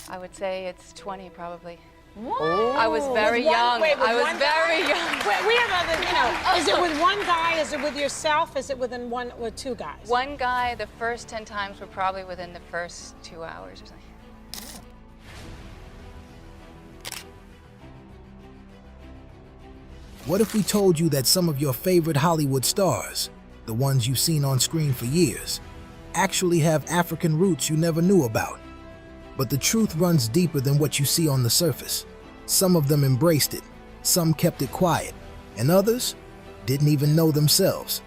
I would say it's 20 probably. What? I was very young. Wait, I was very young. Wait, we have other, you know, is it with one guy? Is it with yourself? Is it with two guys? One guy, the first 10 times were probably within the first 2 hours or something. What if we told you that some of your favorite Hollywood stars, the ones you've seen on screen for years, actually have African roots you never knew about? But the truth runs deeper than what you see on the surface. Some of them embraced it, some kept it quiet, and others didn't even know themselves.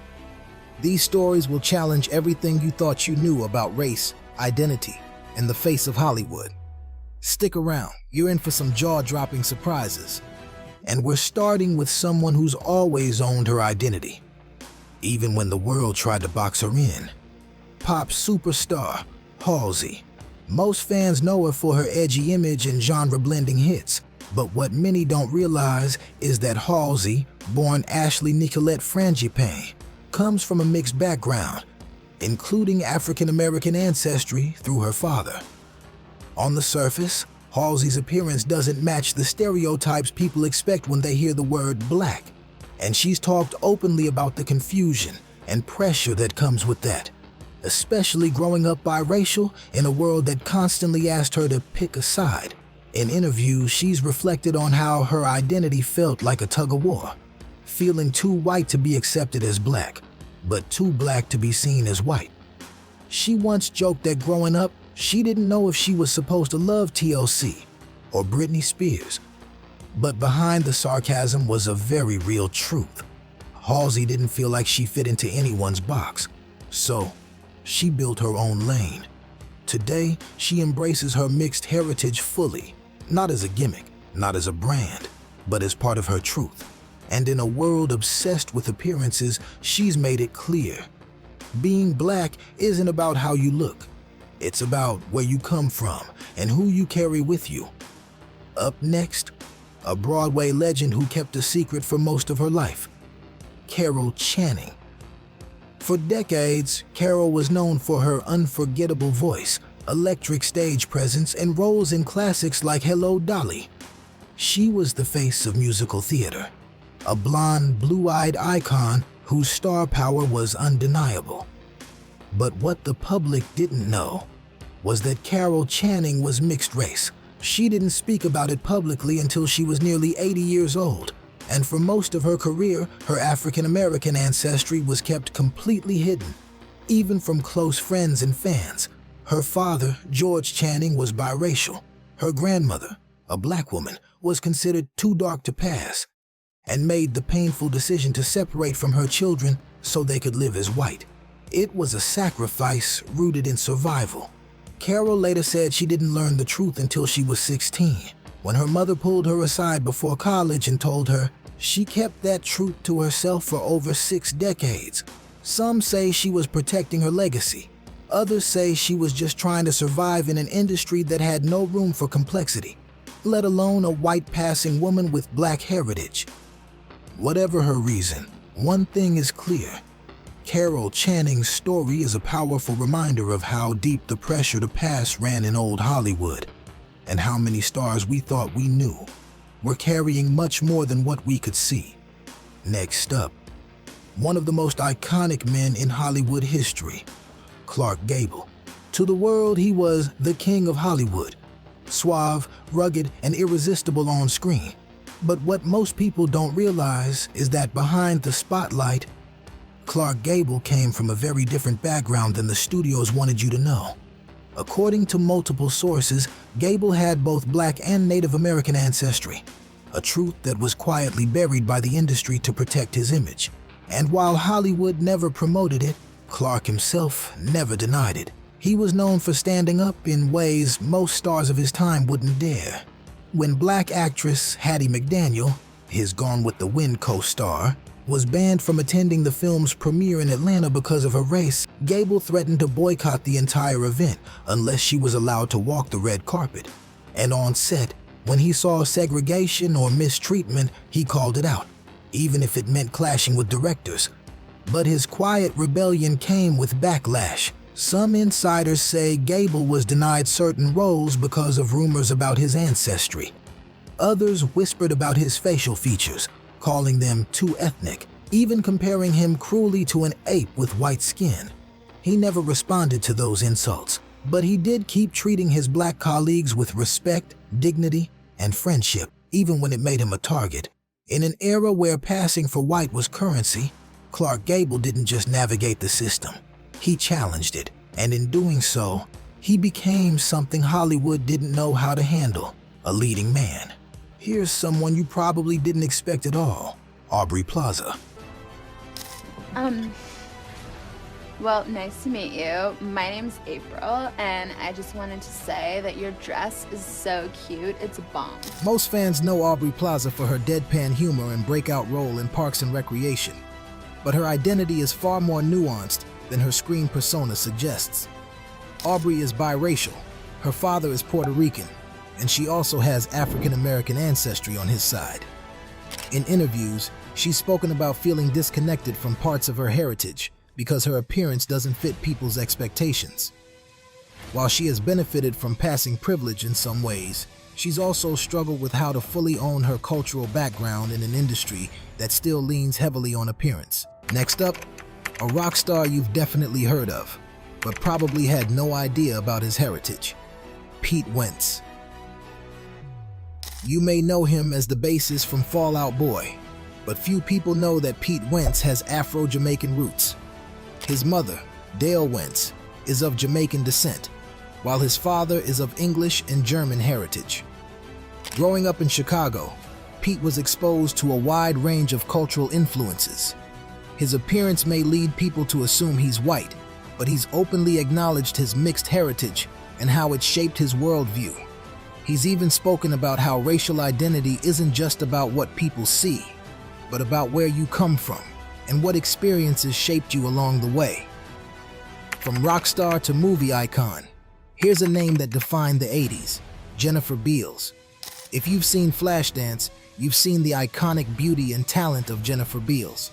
These stories will challenge everything you thought you knew about race, identity, and the face of Hollywood. Stick around, you're in for some jaw-dropping surprises. And we're starting with someone who's always owned her identity, even when the world tried to box her in. Pop superstar Halsey. Most fans know her for her edgy image and genre-blending hits, but what many don't realize is that Halsey, born Ashley Nicolette Frangipane, comes from a mixed background, including African-American ancestry through her father. On the surface, Halsey's appearance doesn't match the stereotypes people expect when they hear the word black, and she's talked openly about the confusion and pressure that comes with that, especially growing up biracial in a world that constantly asked her to pick a side. In interviews, she's reflected on how her identity felt like a tug-of-war, feeling too white to be accepted as black, but too black to be seen as white. She once joked that growing up, she didn't know if she was supposed to love TLC or Britney Spears. But behind the sarcasm was a very real truth. Halsey didn't feel like she fit into anyone's box, so she built her own lane. Today, she embraces her mixed heritage fully, not as a gimmick, not as a brand, but as part of her truth. And in a world obsessed with appearances, she's made it clear. Being black isn't about how you look. It's about where you come from and who you carry with you. Up next, a Broadway legend who kept a secret for most of her life, Carol Channing. For decades, Carol was known for her unforgettable voice, electric stage presence, and roles in classics like Hello, Dolly. She was the face of musical theater, a blonde, blue-eyed icon whose star power was undeniable. But what the public didn't know was that Carol Channing was mixed race. She didn't speak about it publicly until she was nearly 80 years old, and for most of her career, her African-American ancestry was kept completely hidden, even from close friends and fans. Her father, George Channing, was biracial. Her grandmother, a black woman, was considered too dark to pass, and made the painful decision to separate from her children so they could live as white. It was a sacrifice rooted in survival. Carol later said she didn't learn the truth until she was 16, when her mother pulled her aside before college and told her she kept that truth to herself for over 6 decades. Some say she was protecting her legacy. Others say she was just trying to survive in an industry that had no room for complexity, let alone a white passing woman with black heritage. Whatever her reason, one thing is clear. Carol Channing's story is a powerful reminder of how deep the pressure to pass ran in old Hollywood, and how many stars we thought we knew were carrying much more than what we could see. Next up, one of the most iconic men in Hollywood history, Clark Gable. To the world, he was the king of Hollywood, suave, rugged, and irresistible on screen. But what most people don't realize is that behind the spotlight, Clark Gable came from a very different background than the studios wanted you to know. According to multiple sources, Gable had both black and Native American ancestry, a truth that was quietly buried by the industry to protect his image. And while Hollywood never promoted it, Clark himself never denied it. He was known for standing up in ways most stars of his time wouldn't dare. When black actress Hattie McDaniel, his Gone with the Wind co-star, was banned from attending the film's premiere in Atlanta because of her race, Gable threatened to boycott the entire event unless she was allowed to walk the red carpet. And on set, when he saw segregation or mistreatment, he called it out, even if it meant clashing with directors. But his quiet rebellion came with backlash. Some insiders say Gable was denied certain roles because of rumors about his ancestry. Others whispered about his facial features, calling them too ethnic, even comparing him cruelly to an ape with white skin. He never responded to those insults, but he did keep treating his black colleagues with respect, dignity, and friendship, even when it made him a target. In an era where passing for white was currency, Clark Gable didn't just navigate the system. He challenged it, and in doing so, he became something Hollywood didn't know how to handle, a leading man. Here's someone you probably didn't expect at all, Aubrey Plaza. Well, nice to meet you. My name's April, and I just wanted to say that your dress is so cute. It's a bomb. Most fans know Aubrey Plaza for her deadpan humor and breakout role in Parks and Recreation, but her identity is far more nuanced than her screen persona suggests. Aubrey is biracial. Her father is Puerto Rican, and she also has African American ancestry on his side. In interviews, she's spoken about feeling disconnected from parts of her heritage because her appearance doesn't fit people's expectations. While she has benefited from passing privilege in some ways, she's also struggled with how to fully own her cultural background in an industry that still leans heavily on appearance. Next up, a rock star you've definitely heard of, but probably had no idea about his heritage, Pete Wentz. You may know him as the bassist from Fall Out Boy, but few people know that Pete Wentz has Afro-Jamaican roots. His mother, Dale Wentz, is of Jamaican descent, while his father is of English and German heritage. Growing up in Chicago, Pete was exposed to a wide range of cultural influences. His appearance may lead people to assume he's white, but he's openly acknowledged his mixed heritage and how it shaped his worldview. He's even spoken about how racial identity isn't just about what people see, but about where you come from and what experiences shaped you along the way. From rock star to movie icon, here's a name that defined the 80s, Jennifer Beals. If you've seen Flashdance, you've seen the iconic beauty and talent of Jennifer Beals.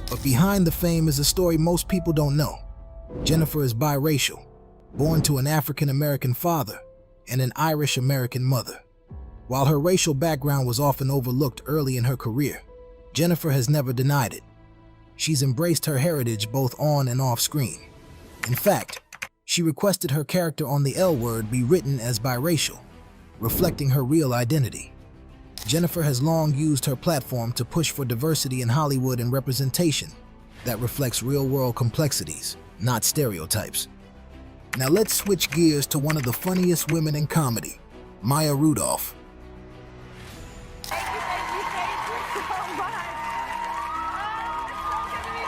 But behind the fame is a story most people don't know. Jennifer is biracial, born to an African-American father and an Irish-American mother. While her racial background was often overlooked early in her career, Jennifer has never denied it. She's embraced her heritage both on and off screen. In fact, she requested her character on The L Word be written as biracial, reflecting her real identity. Jennifer has long used her platform to push for diversity in Hollywood and representation that reflects real-world complexities, not stereotypes. Now let's switch gears to one of the funniest women in comedy, Maya Rudolph. Thank you so much. Oh, it's so good to be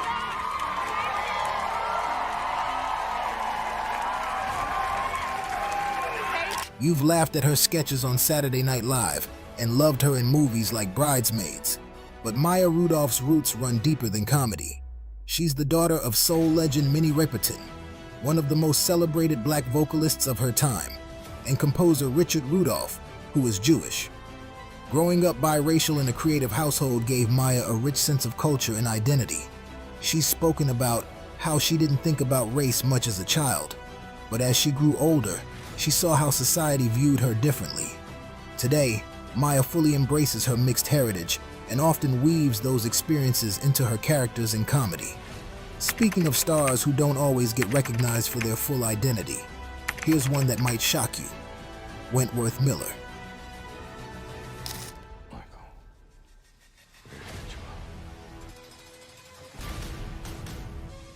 back. You've laughed at her sketches on Saturday Night Live and loved her in movies like Bridesmaids. But Maya Rudolph's roots run deeper than comedy. She's the daughter of soul legend Minnie Riperton, one of the most celebrated black vocalists of her time, and composer Richard Rudolph, who is Jewish. Growing up biracial in a creative household gave Maya a rich sense of culture and identity. She's spoken about how she didn't think about race much as a child, but as she grew older, she saw how society viewed her differently. Today, Maya fully embraces her mixed heritage and often weaves those experiences into her characters in comedy. Speaking of stars who don't always get recognized for their full identity, here's one that might shock you: Wentworth Miller.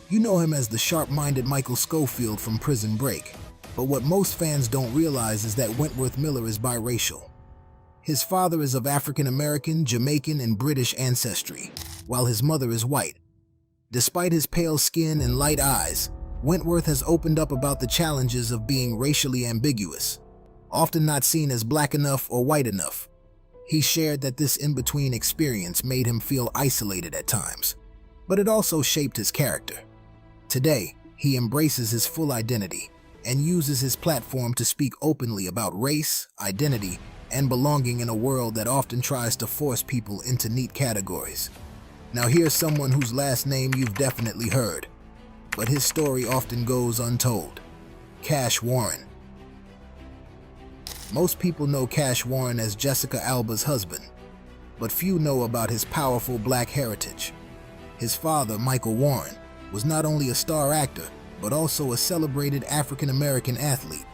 You know him as the sharp-minded Michael Scofield from Prison Break, but what most fans don't realize is that Wentworth Miller is biracial. His father is of African American, Jamaican, and British ancestry, while his mother is white. Despite his pale skin and light eyes, Wentworth has opened up about the challenges of being racially ambiguous, often not seen as black enough or white enough. He shared that this in-between experience made him feel isolated at times, but it also shaped his character. Today, he embraces his full identity, and uses his platform to speak openly about race, identity, and belonging in a world that often tries to force people into neat categories. Now here's someone whose last name you've definitely heard, but his story often goes untold. Cash Warren. Most people know Cash Warren as Jessica Alba's husband, but few know about his powerful black heritage. His father, Michael Warren, was not only a star actor, but also a celebrated African-American athlete.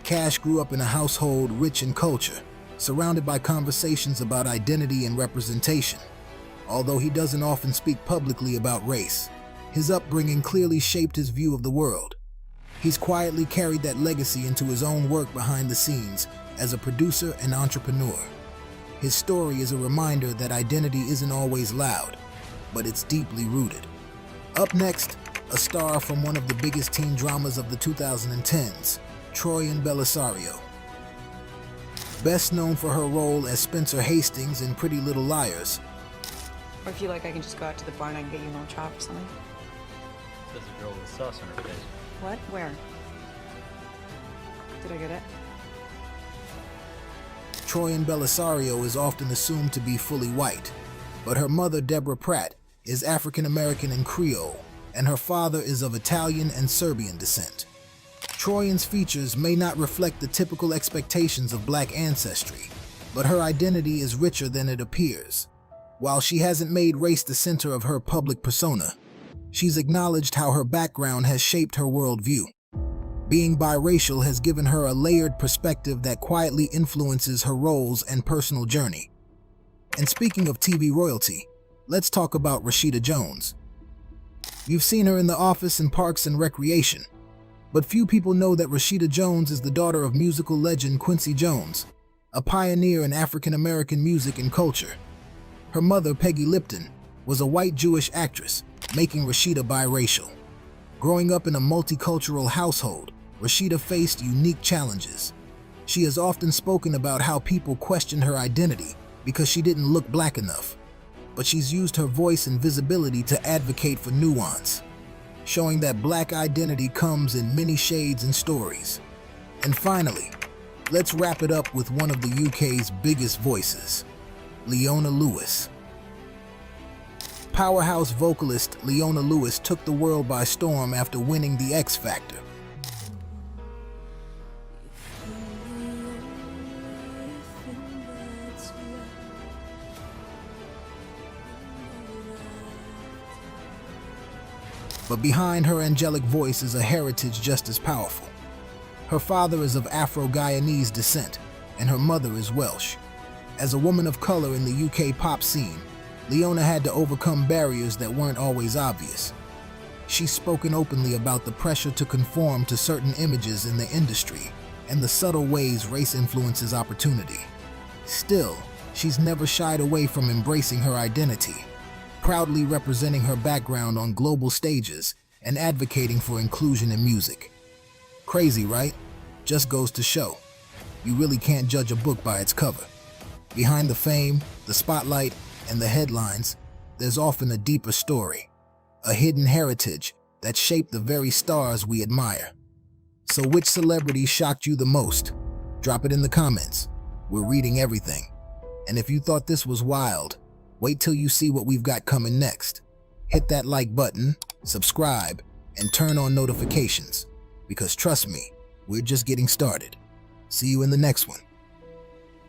Cash grew up in a household rich in culture, surrounded by conversations about identity and representation. Although he doesn't often speak publicly about race, his upbringing clearly shaped his view of the world. He's quietly carried that legacy into his own work behind the scenes as a producer and entrepreneur. His story is a reminder that identity isn't always loud, but it's deeply rooted. Up next, a star from one of the biggest teen dramas of the 2010s, Troian Bellisario. Best known for her role as Spencer Hastings in Pretty Little Liars, Or if you like, I can just go out to the barn and get you a little chop or something. There's a girl with sauce on her face. What? Where? Did I get it? Troian Bellisario is often assumed to be fully white, but her mother, Deborah Pratt, is African-American and Creole, and her father is of Italian and Serbian descent. Troian's features may not reflect the typical expectations of black ancestry, but her identity is richer than it appears. While she hasn't made race the center of her public persona, she's acknowledged how her background has shaped her worldview. Being biracial has given her a layered perspective that quietly influences her roles and personal journey. And speaking of TV royalty, let's talk about Rashida Jones. You've seen her in The Office and Parks and Recreation, but few people know that Rashida Jones is the daughter of musical legend Quincy Jones, a pioneer in African-American music and culture. Her mother, Peggy Lipton, was a white Jewish actress, making Rashida biracial. Growing up in a multicultural household, Rashida faced unique challenges. She has often spoken about how people questioned her identity because she didn't look black enough, but she's used her voice and visibility to advocate for nuance, showing that black identity comes in many shades and stories. And finally, let's wrap it up with one of the UK's biggest voices, Leona Lewis. Powerhouse vocalist Leona Lewis took the world by storm after winning the X Factor. But behind her angelic voice is a heritage just as powerful. Her father is of Afro-Guyanese descent, and her mother is Welsh. As a woman of color in the UK pop scene, Leona had to overcome barriers that weren't always obvious. She's spoken openly about the pressure to conform to certain images in the industry and the subtle ways race influences opportunity. Still, she's never shied away from embracing her identity, proudly representing her background on global stages and advocating for inclusion in music. Crazy, right? Just goes to show, you really can't judge a book by its cover. Behind the fame, the spotlight, and the headlines, there's often a deeper story, a hidden heritage that shaped the very stars we admire. So which celebrity shocked you the most? Drop it in the comments. We're reading everything. And if you thought this was wild, wait till you see what we've got coming next. Hit that like button, subscribe, and turn on notifications, because trust me, we're just getting started. See you in the next one.